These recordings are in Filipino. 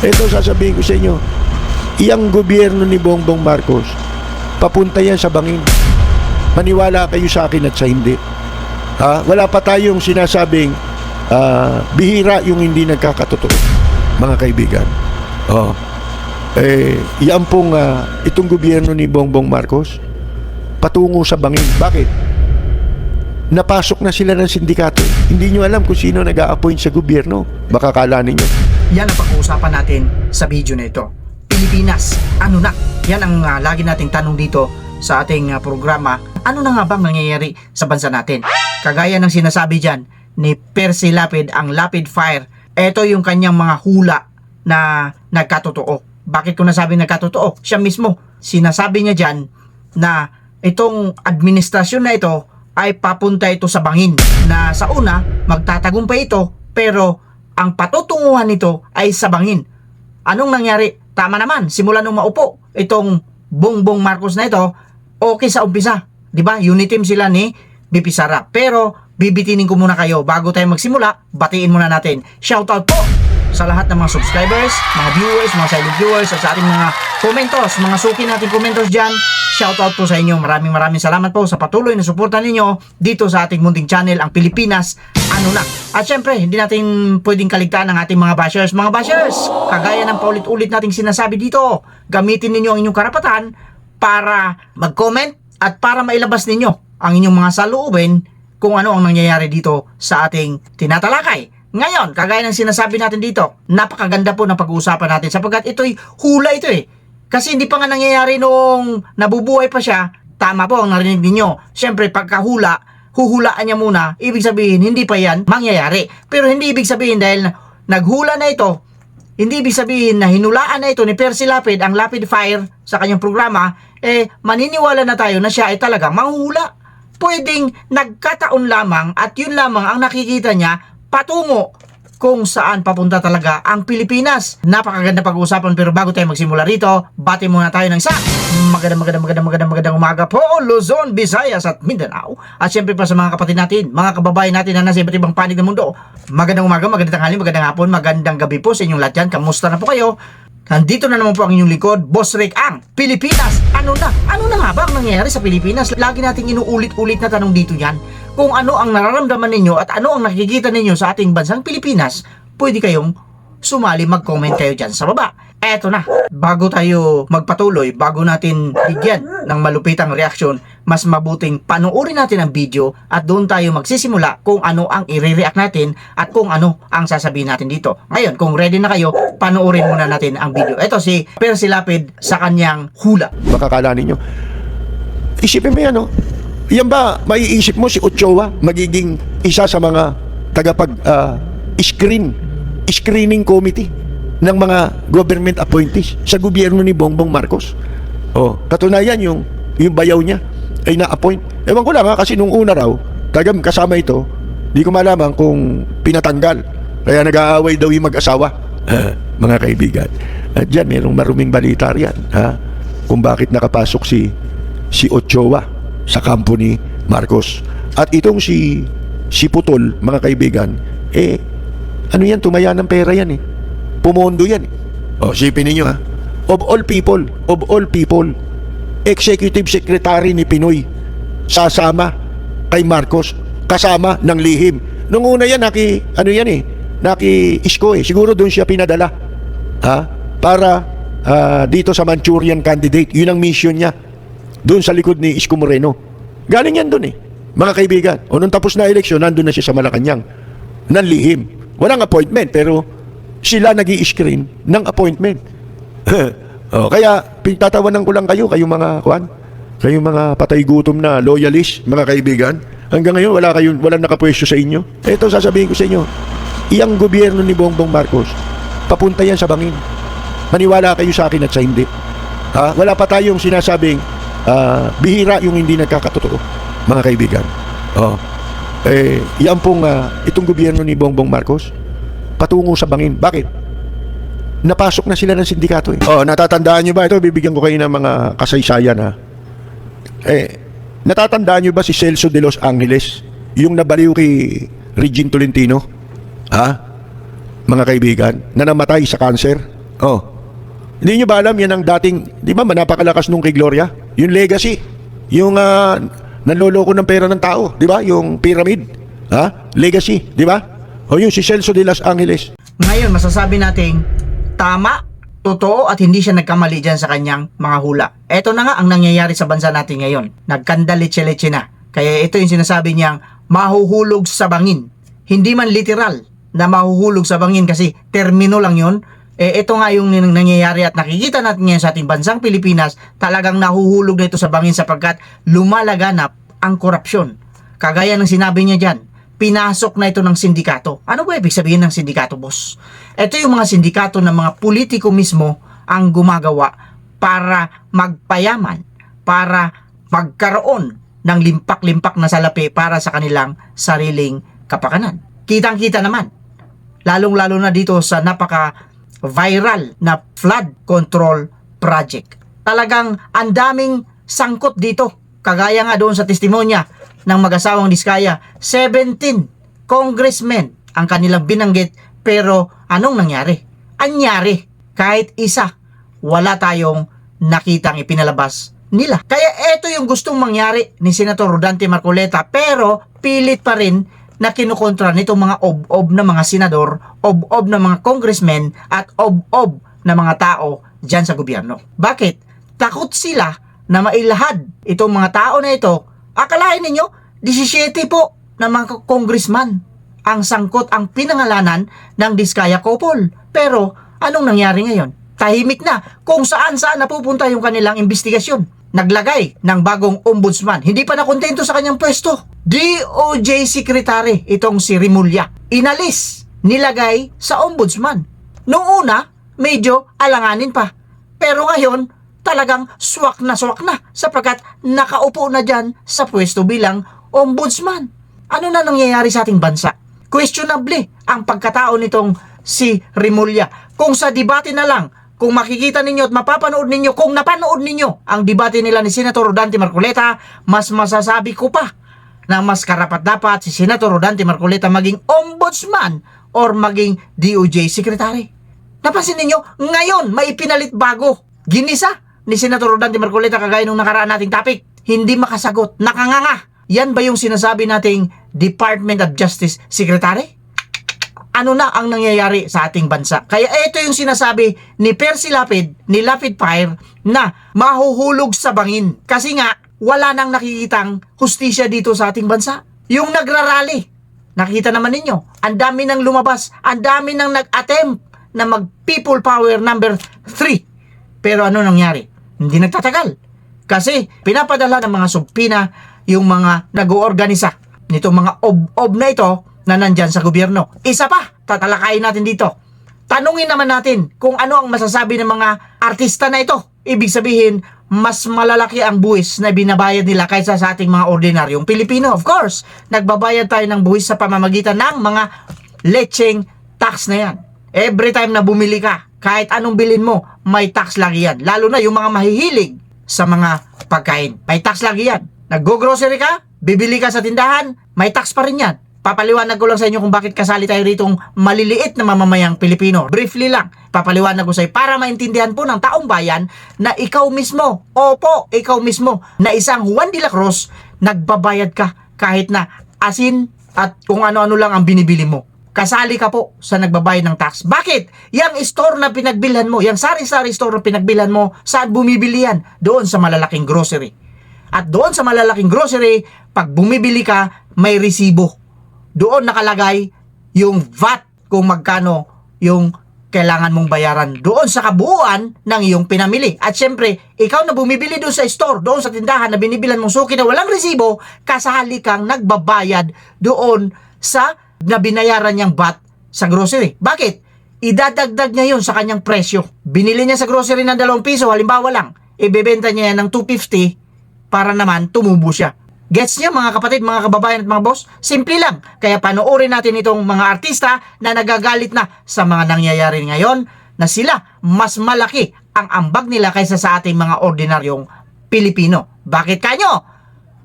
Ito sasabihin ko sa inyo, iyang gobyerno ni Bongbong Marcos, papunta yan sa bangin. Maniwala kayo sa akin at sa hindi. Wala pa tayong sinasabing bihira yung hindi nagkakatotoo, mga kaibigan. Yan pong itong gobyerno ni Bongbong Marcos patungo sa bangin. Bakit? Napasok na sila ng sindikato. Hindi nyo alam kung sino nag-a-appoint sa gobyerno. Baka kala ninyo. Yan ang pag-uusapan natin sa video na ito. Pilipinas, ano na? Yan ang lagi nating tanong dito sa ating programa. Ano na nga bang nangyayari sa bansa natin? Kagaya ng sinasabi dyan ni Percy Lapid, ang Lapid Fire. Ito yung kanyang mga hula na nagkatotoo. Bakit ko nasabi nagkatotoo? Siya mismo, sinasabi niya dyan na itong administrasyon na ito ay papunta ito sa bangin. Na sa una, magtatagumpay ito, pero ang patutunguhan nito ay sa bangin. Anong nangyari? Tama naman, simula nung maupo itong Bongbong Marcos na ito, okay sa umpisa. Diba? Uniteam sila ni BP Sara. Pero bibitinin ko muna kayo bago tayo magsimula. Batiin muna natin. Shoutout po sa lahat ng mga subscribers, mga viewers, mga silent viewers, at sa ating mga komentos, mga suki nating komentos dyan. Shoutout po sa inyo. Maraming salamat po sa patuloy na suporta ninyo dito sa ating munting channel, ang Pilipinas Ano Na. At syempre, hindi natin pwedeng kaligtaan ang ating mga bashers. Mga bashers, kagaya ng paulit-ulit nating sinasabi dito, gamitin ninyo ang inyong karapatan para mag-comment at para mailabas ninyo ang inyong mga saloobin kung ano ang nangyayari dito sa ating tinatalakay. Ngayon, kagaya ng sinasabi natin dito, napakaganda po ng pag-uusapan natin sapagkat ito'y hula ito eh. Kasi hindi pa nga nangyayari nung nabubuhay pa siya. Tama po ang narinig ninyo. Siyempre, pagkahula, huhulaan niya muna. Ibig sabihin, hindi pa yan mangyayari. Pero hindi ibig sabihin dahil naghula na ito, hindi ibig sabihin na hinulaan na ito ni Percy Lapid, ang Lapid Fire sa kanyang programa, maniniwala na tayo na siya ay talagang manghuhula. Pwedeng nagkataon lamang at yun lamang ang nakikita niya patungo kung saan papunta talaga ang Pilipinas. Napakaganda pag-uusapan, pero bago tayo magsimula rito, bati muna tayo ng isa. Magandang umaga po, Luzon, Visayas at Mindanao. At syempre pa sa mga kapatid natin, mga kababayan natin na nasa iba't ibang panig ng mundo. Magandang umaga, magandang tanghali, magandang hapon, magandang gabi po sa inyong lahat yan. Kamusta na po kayo? Nandito na naman po ang inyong likod, Boss Rick, ang Pilipinas. Ano na? Ano na nga ba ang nangyayari sa Pilipinas? Lagi nating inuulit-ulit na tanong dito yan. Kung ano ang nararamdaman ninyo at ano ang nakikita ninyo sa ating bansang Pilipinas, pwede kayong sumali, mag-comment kayo dyan sa baba. Eto na, bago tayo magpatuloy, bago natin bigyan ng malupitang reaksyon, mas mabuting panoorin natin ang video at doon tayo magsisimula kung ano ang i-react natin at kung ano ang sasabihin natin dito. Ngayon, kung ready na kayo, panoorin muna natin ang video. Ito si Percy Lapid sa kanyang hula. Baka kala ninyo. Isipin mo yan, no? Yan ba, maiisip mo si Ochoa magiging isa sa mga screening committee ng mga government appointees sa gobyerno ni Bongbong Marcos? Katunayan yung bayaw niya ay na-appoint. Ewan ko lang kasi nung una raw, kasama ito, di ko malaman kung pinatanggal. Kaya nag-aaway daw yung mag-asawa. Mga kaibigan. At dyan, merong maruming balita riyan. Kung bakit nakapasok si Ochoa sa kampo ni Marcos. At itong si Putol, mga kaibigan, ano yan, tumaya ng pera yan eh. Pumondo yan eh. Sipin ninyo Of all people, executive secretary ni Pinoy sasama kay Marcos, kasama ng lihim. Nung una yan, naki-isko eh. Siguro doon siya pinadala. Para dito sa Manchurian candidate. Yun ang mission niya. Doon sa likod ni Isko Moreno. Galing yan doon eh, mga kaibigan. Nung tapos na eleksyon, nandun na siya sa Malacanang. Nanlihim. Walang appointment, pero sila nag-i-screen ng appointment. Kaya, pinatatawanan ko lang kayong mga patay gutom na loyalist, mga kaibigan. Hanggang ngayon, walang nakapwesto sa inyo. Ito, sasabihin ko sa inyo, iyang gobyerno ni Bongbong Marcos, papunta yan sa bangin. Maniwala kayo sa akin at sa hindi. Wala pa tayong sinasabing bihira yung hindi nagkakatotoo, mga kaibigan. Yan pong itong gobyerno ni Bongbong Marcos patungo sa bangin. Bakit? Napasok na sila ng sindikato eh. Natatandaan nyo ba? Ito, bibigyan ko kayo ng mga kasaysayan natatandaan nyo ba si Celso de Los Angeles, yung nabaliw kay Regine Tolentino? Mga kaibigan, na namatay sa cancer? Oh. Hindi nyo ba alam yan ang dating, di ba napakalakas nung kay Gloria? Yung legacy. Yung nanloloko ng pera ng tao, di ba? Yung pyramid. Legacy, di ba? O yung si Celso de Los Angeles. Ngayon, masasabi nating tama, totoo at hindi siya nagkamali dyan sa kanyang mga hula. Ito na nga ang nangyayari sa bansa natin ngayon. Nagkandalitse-litse na. Kaya ito yung sinasabi niyang mahuhulog sa bangin. Hindi man literal na mahuhulog sa bangin kasi termino lang yun. Ito nga yung nangyayari at nakikita natin ngayon sa ating bansang Pilipinas, talagang nahuhulog na ito sa bangin sapagkat lumalaganap ang korupsyon. Kagaya ng sinabi niya dyan, pinasok na ito ng sindikato. Ano ba ibig sabihin ng sindikato, boss? Ito yung mga sindikato ng mga politiko mismo ang gumagawa para magpayaman, para magkaroon ng limpak-limpak na salapi para sa kanilang sariling kapakanan. Kitang-kita naman, lalong-lalo na dito sa napaka-viral na flood control project. Talagang ang daming sangkot dito. Kagaya nga doon sa testimonya ng mag-asawang Diskaya, 17 congressmen ang kanilang binanggit, pero anong nangyari? Anyari, kahit isa, wala tayong nakitang ipinalabas nila. Kaya ito yung gustong mangyari ni Senator Rodante Marcoleta, pero pilit pa rin na kinukontra nitong mga ob-ob na mga senador, ob-ob na mga congressmen, at ob-ob na mga tao dyan sa gobyerno. Bakit? Takot sila na mailahad itong mga tao na ito. Akalain ninyo, 17 po na mga congressman ang sangkot, ang pinangalanan ng Diskaya Couple. Pero anong nangyari ngayon? Tahimik na kung saan-saan napupunta yung kanilang investigasyon. Naglagay ng bagong ombudsman. Hindi pa nakontento sa kanyang pwesto. DOJ Secretary itong si Rimulya. Inalis, nilagay sa ombudsman. Noong una, medyo alanganin pa. Pero ngayon, talagang swak na sapagkat nakaupo na dyan sa pwesto bilang ombudsman. Ano na nangyayari sa ating bansa? Questionable ang pagkatao nitong si Rimulya. Kung sa debate na lang, kung makikita ninyo at mapapanood ninyo, kung napanood ninyo ang debate nila ni Senator Rodante Marcoleta, mas masasabi ko pa na mas karapat-dapat si Senator Rodante Marcoleta maging ombudsman or maging DOJ Secretary. Napansin ninyo, ngayon may pinalit bago. Ginisa ni Senator Rodante Marcoleta kagaya nung nakaraan nating topic. Hindi makasagot, nakanganga. Yan ba yung sinasabi nating Department of Justice Secretary? Ano na ang nangyayari sa ating bansa? Kaya ito yung sinasabi ni Percy Lapid, ni Lapid Fire, na mahuhulog sa bangin. Kasi nga, wala nang nakikitang hustisya dito sa ating bansa. Yung nagrarally, nakita naman ninyo, ang dami nang lumabas, ang dami nang nag-attempt na mag-people power number 3. Pero ano nangyari? Hindi nagtatagal. Kasi pinapadala ng mga subpina yung mga nag-oorganisa nitong mga ob-ob na ito na nandyan sa gobyerno. Isa pa, tatalakayin natin dito. Tanungin naman natin kung ano ang masasabi ng mga artista na ito. Ibig sabihin, mas malalaki ang buwis na binabayad nila kaysa sa ating mga ordinaryong Pilipino. Of course, nagbabayad tayo ng buwis sa pamamagitan ng mga lecheng tax na yan. Every time na bumili ka, kahit anong bilhin mo, may tax lagi yan. Lalo na yung mga mahihilig sa mga pagkain. May tax lagi yan. Nag-go-grocery ka, bibili ka sa tindahan, may tax pa rin yan. Papaliwanag ko lang sa inyo kung bakit kasali tayo ritong maliliit na mamamayang Pilipino. Briefly lang, papaliwanag ko sa inyo para maintindihan po ng taong bayan na ikaw mismo, opo, ikaw mismo, na isang Juan de la Cruz, nagbabayad ka kahit na asin at kung ano-ano lang ang binibili mo. Kasali ka po sa nagbabayad ng tax. Bakit? Yang store na pinagbilhan mo, yang sari-sari store na pinagbilhan mo, saan bumibili yan? Doon sa malalaking grocery. At doon sa malalaking grocery, pag bumibili ka, may resibo. Doon nakalagay yung VAT kung magkano yung kailangan mong bayaran doon sa kabuuan ng iyong pinamili. At syempre, ikaw na bumibili doon sa store, doon sa tindahan na binibilan mong suki na walang resibo, kasali kang nagbabayad doon sa na binayaran niyang VAT sa grocery. Bakit? Idadagdag niya yun sa kanyang presyo. Binili niya sa grocery ng 2 piso, halimbawa lang, ibebenta niya yan ng 250 para naman tumubo siya. Gets niyo mga kapatid, mga kababayan at mga boss? Simple lang. Kaya panoorin natin itong mga artista na nagagalit na sa mga nangyayari ngayon na sila mas malaki ang ambag nila kaysa sa ating mga ordinaryong Pilipino. Bakit kanyo?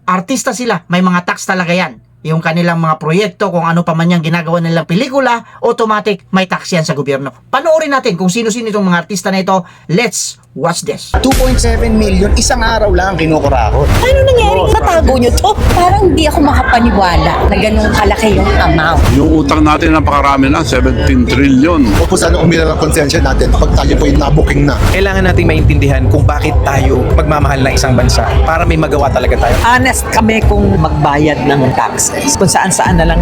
Artista sila, may mga tax talaga yan. yung kanilang mga proyekto, kung ano pa man yung ginagawa nilang pelikula, automatic may tax yan sa gobyerno. Panoorin natin kung sino-sino itong mga artista na ito. Let's watch this. 2.7 million, isang araw lang kinukurakot. Ano nangyari? Natago nyo to? Parang hindi ako makapaniwala na ganun kalaki yung amount. Yung utang natin napakarami na, 17 trillion. O po sana umila ng konsensya natin pag tayo po yung nabuking na. Kailangan nating maintindihan kung bakit tayo magmamahal ng isang bansa para may magawa talaga tayo. Honest kami kung magbayad ng taxes. Kung saan-saan na lang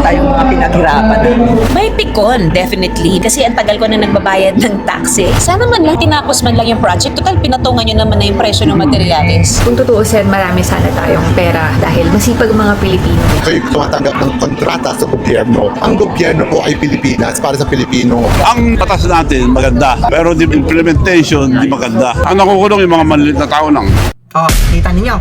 tayong mga pinaghirapan. May pikon, definitely. Kasi ang tagal ko na nagbabayad ng taxi. Sana man lang tinapos man lang yung project. Total, pinatungan nyo naman na yung presyo ng materyales. Kung tutuusin, marami sana tayong pera dahil masipag mga Pilipino. Kayo tumatanggap ng kontrata sa gobyerno. Ang gobyerno po ay Pilipinas para sa Pilipino. Ang batas natin maganda, pero the implementation di maganda. Ang nakukulong yung mga maliliit na tao lang. Oh, kita ninyo,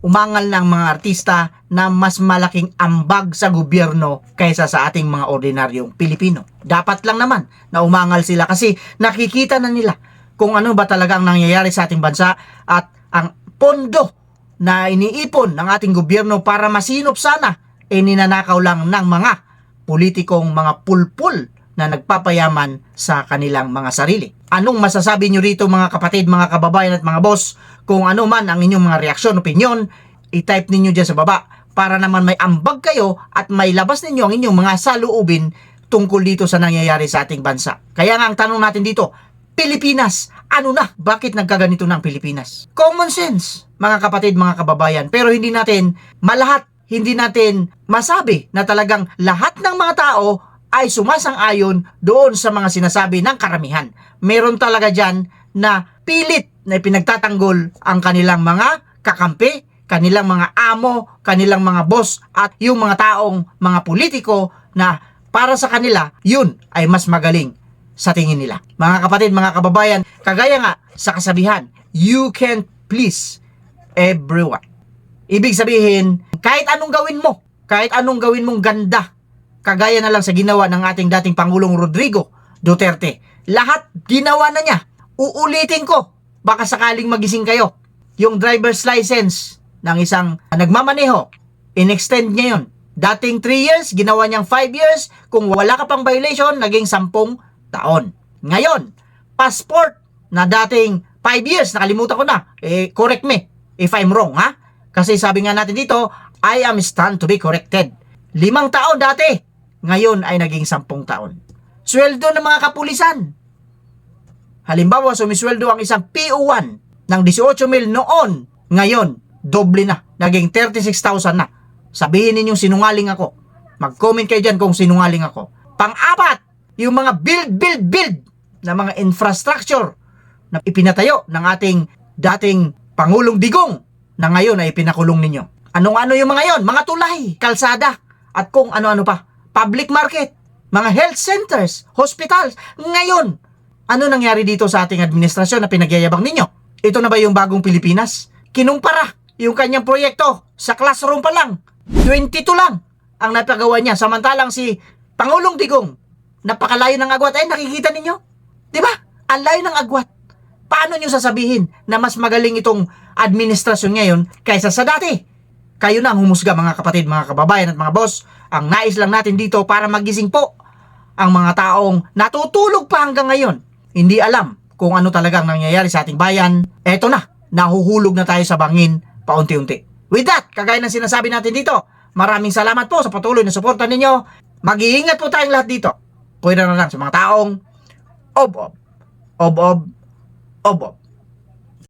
umangal ng mga artista na mas malaking ambag sa gobyerno kaysa sa ating mga ordinaryong Pilipino. Dapat lang naman na umangal sila kasi nakikita na nila kung ano ba talagang nangyayari sa ating bansa at ang pondo na iniipon ng ating gobyerno para masinop sana ninanakaw lang ng mga politikong mga pulpul na nagpapayaman sa kanilang mga sarili. Anong masasabi nyo rito mga kapatid, mga kababayan at mga boss? Kung ano man ang inyong mga reaksyon, opinion, i-type ninyo dyan sa baba para naman may ambag kayo at may labas ninyo ang inyong mga saluubin tungkol dito sa nangyayari sa ating bansa. Kaya nga ang tanong natin dito, Pilipinas, ano na? Bakit nagkaganito ng Pilipinas? Common sense, mga kapatid, mga kababayan. Pero hindi natin malahat, hindi natin masabi na talagang lahat ng mga tao ay sumasang-ayon doon sa mga sinasabi ng karamihan. Meron talaga dyan na pilit na pinagtatanggol ang kanilang mga kakampi, kanilang mga amo, kanilang mga boss at yung mga taong mga politiko na para sa kanila, yun ay mas magaling sa tingin nila. Mga kapatid, mga kababayan, kagaya nga sa kasabihan, you can please everyone. Ibig sabihin, kahit anong gawin mo, kahit anong gawin mong ganda, kagaya na lang sa ginawa ng ating dating Pangulong Rodrigo Duterte. Lahat ginawa na niya. Uulitin ko, baka sakaling magising kayo. Yung driver's license ng isang nagmamaneho, in-extend niya yun. Dating 3 years, ginawa niyang 5 years. Kung wala ka pang violation, naging 10 taon. Ngayon, passport na dating 5 years, nakalimutan ko na. Correct me if I'm wrong, ha? Kasi sabi nga natin dito, I am stand to be corrected. 5 taon dati. Ngayon ay naging 10 taon. Sweldo ng mga kapulisan. Halimbawa, sumisweldo ang isang PO1 ng 18,000 noon. Ngayon, doble na. Naging 36,000 na. Sabihin ninyong sinungaling ako. Mag-comment kayo dyan kung sinungaling ako. Pang-apat, yung mga build na mga infrastructure na ipinatayo ng ating dating Pangulong Digong na ngayon ay pinakulong ninyo. Anong-ano yung mga yon? Mga tulay, kalsada, at kung ano-ano pa. Public market, mga health centers, hospitals. Ngayon, ano nangyari dito sa ating administrasyon na pinagyayabang ninyo? Ito na ba yung bagong Pilipinas? Kinumpara yung kanyang proyekto sa classroom pa lang. 22 lang ang napagawa niya. Samantalang si Pangulong Digong, napakalayo ng agwat. Ay, nakikita ninyo? Diba? Ang layo ng agwat. Paano nyo sasabihin na mas magaling itong administrasyon ngayon kaysa sa dati? Kayo na ang humusga mga kapatid, mga kababayan at mga boss. Ang nais lang natin dito para magising po ang mga taong natutulog pa hanggang ngayon. Hindi alam kung ano talagang nangyayari sa ating bayan. Eto na, nahuhulog na tayo sa bangin paunti-unti. With that, kagaya ng sinasabi natin dito, maraming salamat po sa patuloy na suporta ninyo. Mag-iingat po tayong lahat dito. Pwede na lang sa mga taong ob-ob.